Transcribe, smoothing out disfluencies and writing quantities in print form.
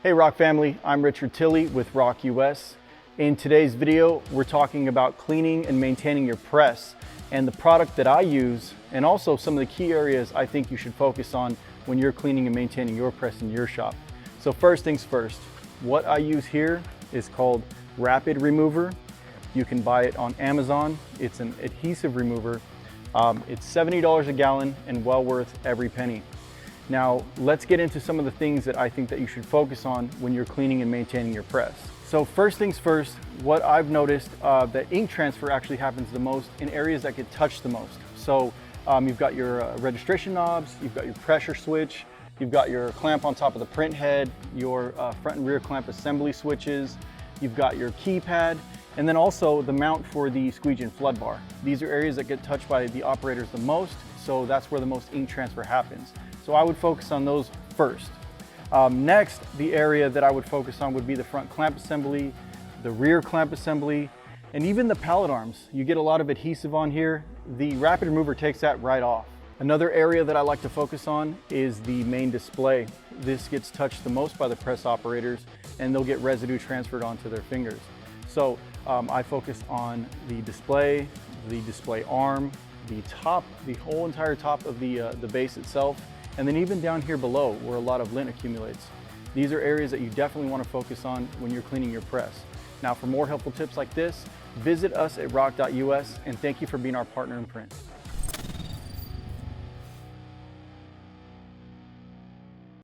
Hey ROQ family, I'm Richard Tilley with ROQ US. In today's video, we're talking about cleaning and maintaining your press and the product that I use, and also some of the key areas I think you should focus on when you're cleaning and maintaining your press in your shop. So first things first, what I use here is called Rapid Remover. You can buy it on Amazon. It's an adhesive remover. It's $70 a gallon and well worth every penny. Now, let's get into some of the things that I think that you should focus on when you're cleaning and maintaining your press. So first things first, what I've noticed that ink transfer actually happens the most in areas that get touched the most. So you've got your registration knobs, you've got your pressure switch, you've got your clamp on top of the print head, your front and rear clamp assembly switches, you've got your keypad, and then also the mount for the squeegee and flood bar. These are areas that get touched by the operators the most, so that's where the most ink transfer happens. So I would focus on those first. Next, the area that I would focus on would be the front clamp assembly, the rear clamp assembly, and even the pallet arms. You get a lot of adhesive on here. The Rapid Remover takes that right off. Another area that I like to focus on is the main display. This gets touched the most by the press operators, and they'll get residue transferred onto their fingers. So I focus on the display arm, the top, the whole entire top of the base itself, and then even down here below where a lot of lint accumulates. These are areas that you definitely want to focus on when you're cleaning your press. Now, for more helpful tips like this, visit us at ROQ.us, and thank you for being our partner in print.